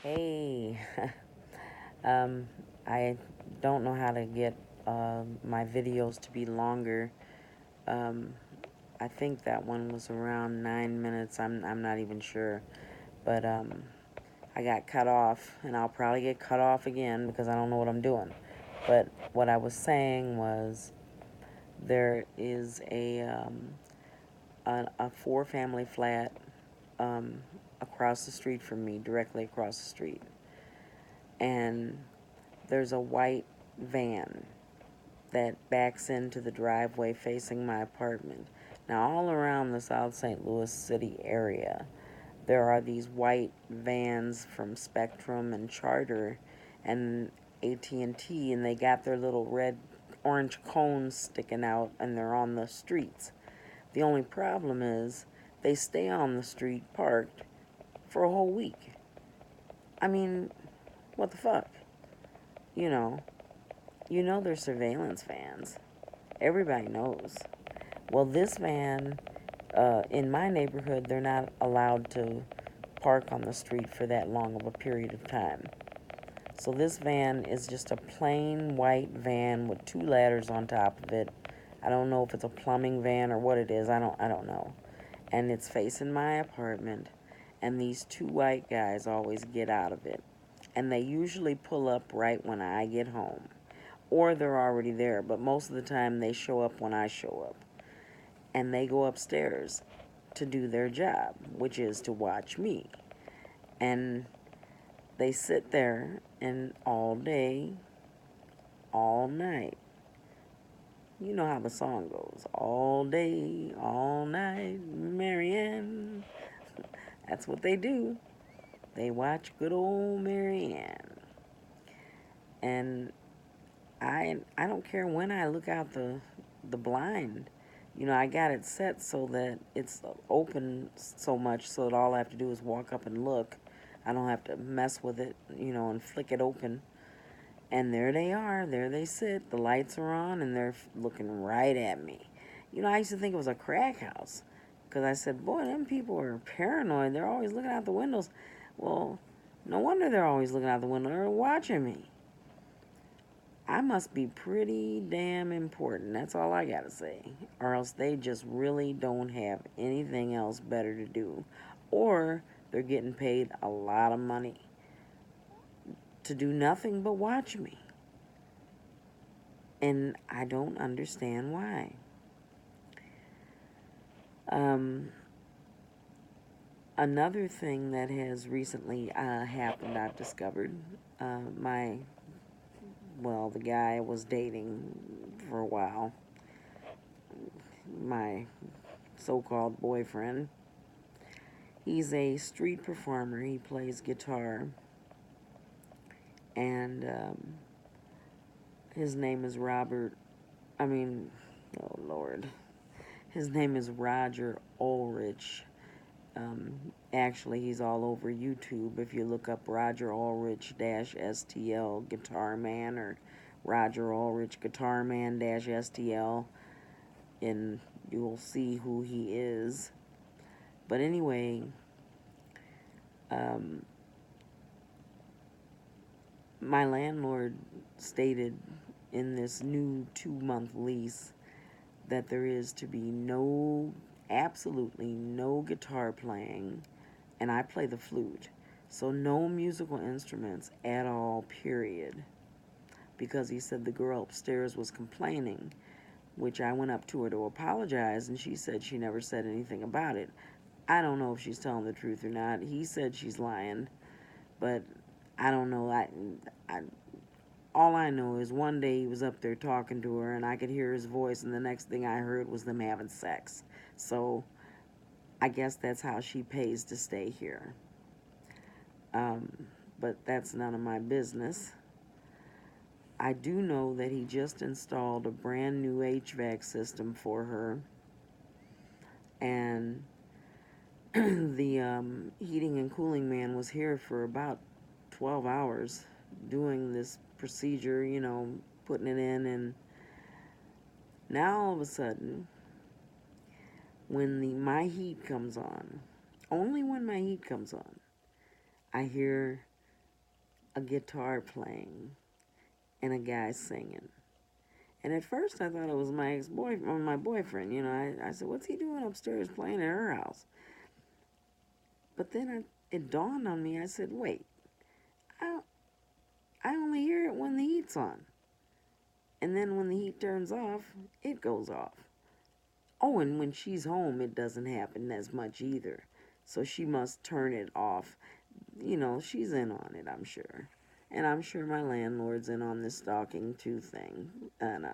Hey, um, I don't know how to get my videos to be longer. Um, I think that one was around 9 minutes. I'm not even sure, but I got cut off, and I'll probably get cut off again because I don't know what I'm doing. But what I was saying was there is a four family flat um, across the street from me, directly across the street, and there's a white van that backs into the driveway facing my apartment. Now, all around the South St. Louis City area, there are these white vans from Spectrum and Charter and AT&T, and T, and they got their little red orange cones sticking out, and they're on the streets. The only problem is they stay on the street parked for a whole week. I mean, what the fuck? You know, they're surveillance vans. Everybody knows. Well, this van, in my neighborhood, they're not allowed to park on the street for that long of a period of time. So this van is just a plain white van with two ladders on top of it. I don't know if it's a plumbing van or what it is. I don't know. And it's facing my apartment, and these two white guys always get out of it. And they usually pull up right when I get home, or they're already there, but most of the time they show up when I show up. And they go upstairs to do their job, which is to watch me. And they sit there and all day, all night. You know how the song goes. All day, all night, Marianne. That's what they do. They watch good old Marianne. And I don't care when I look out the blind. I got it set so that it's open so much so that all I have to do is walk up and look. I don't have to mess with it, and flick it open. And there they are. There they sit. The lights are on, and they're looking right at me. I used to think it was a crack house because I said, boy, them people are paranoid. They're always looking out the windows. Well, no wonder they're always looking out the window. They're watching me. I must be pretty damn important. That's all I gotta say. Or else they just really don't have anything else better to do. Or they're getting paid a lot of money to do nothing but watch me. And I don't understand why. Um, Another thing that has recently happened, I've discovered, my, well, the guy I was dating for a while, my so called boyfriend, he's a street performer. He plays guitar, and his name is Robert. I mean, oh Lord, his name is Roger Ulrich. Actually, he's all over YouTube. If you look up Roger Ulrich STL Guitar Man or Roger Ulrich Guitar Man STL, and you'll see who he is. But anyway, um, my landlord stated in this new 2-month lease that there is to be absolutely no guitar playing, and I play the flute. So no musical instruments at all, period. Because he said the girl upstairs was complaining, which I went up to her to apologize, and she said she never said anything about it. I don't know if she's telling the truth or not. He said she's lying, but I don't know. I all I know is one day he was up there talking to her, and I could hear his voice, and the next thing I heard was them having sex. So I guess that's how she pays to stay here. Um, but that's none of my business. I do know that he just installed a brand new HVAC system for her, and the heating and cooling man was here for about 12 hours doing this procedure, putting it in, and now all of a sudden, when my heat comes on, only when my heat comes on, I hear a guitar playing and a guy singing. And at first I thought it was my ex-boyfriend, my boyfriend. You know, I said, what's he doing upstairs playing at her house? But then it dawned on me. I said, wait, I, I only hear it when the heat's on. And then when the heat turns off, it goes off. Oh, and when she's home, it doesn't happen as much either. So she must turn it off. You know, she's in on it, I'm sure. And I'm sure my landlord's in on this stalking too thing. And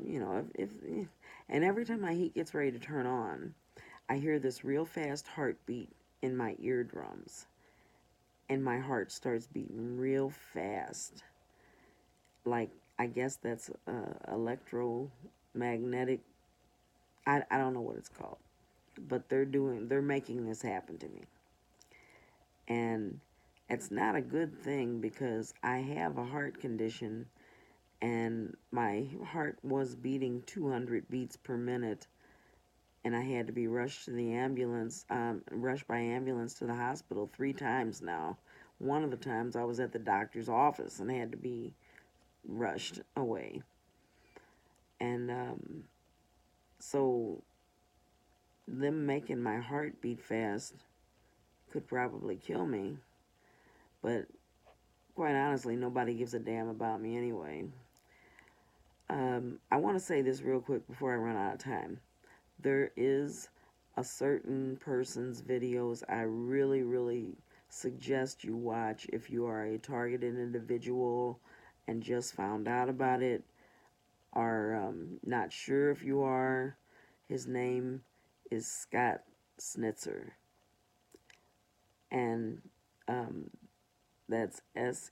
you know, and every time my heat gets ready to turn on, I hear this real fast heartbeat in my eardrums. And my heart starts beating real fast. Like, I guess that's electromagnetic. I don't know what it's called. But they're making this happen to me. And it's not a good thing because I have a heart condition and my heart was beating 200 beats per minute, and I had to be rushed to the ambulance, rushed by ambulance to the hospital 3 times now. One of the times I was at the doctor's office and had to be rushed away. And so them making my heart beat fast could probably kill me, but quite honestly, nobody gives a damn about me anyway. I want to say this real quick before I run out of time. There is a certain person's videos I really, really suggest you watch if you are a targeted individual and just found out about it, or not sure if you are. His name is Scott Snitzer, and that's Snitzer.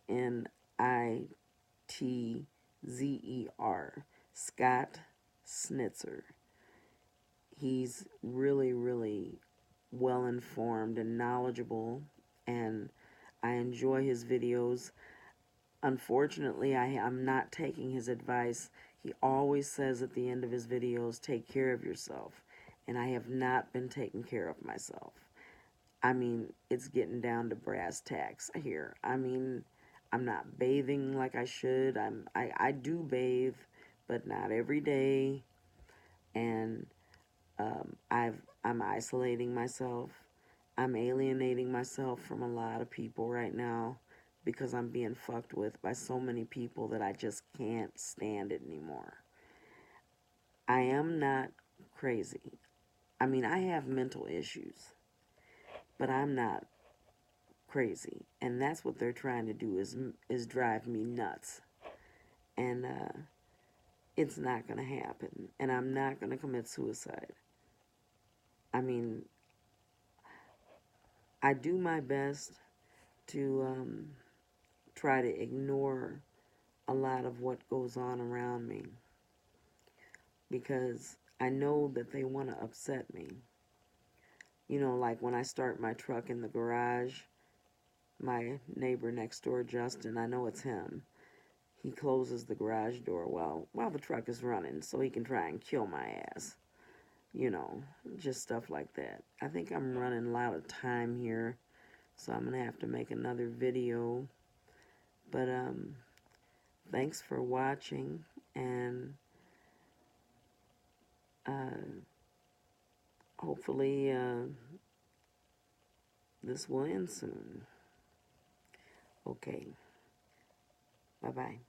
Scott Snitzer. He's really, really well informed and knowledgeable, and I enjoy his videos. Unfortunately, I'm not taking his advice. He always says at the end of his videos, take care of yourself. And I have not been taking care of myself. I mean, it's getting down to brass tacks here. I mean, I'm not bathing like I should. I do bathe, but not every day. And I'm isolating myself. I'm alienating myself from a lot of people right now because I'm being fucked with by so many people that I just can't stand it anymore. I am not crazy. I mean, I have mental issues, but I'm not crazy, and that's what they're trying to do is drive me nuts. And it's not going to happen, and I'm not going to commit suicide. I mean, I do my best to try to ignore a lot of what goes on around me because I know that they want to upset me. You know, like when I start my truck in the garage, my neighbor next door, Justin, I know it's him. He closes the garage door while the truck is running so he can try and kill my ass. You know, just stuff like that. I think I'm running out of time here, so I'm going to have to make another video. But thanks for watching, and hopefully this will end soon. Okay, bye-bye.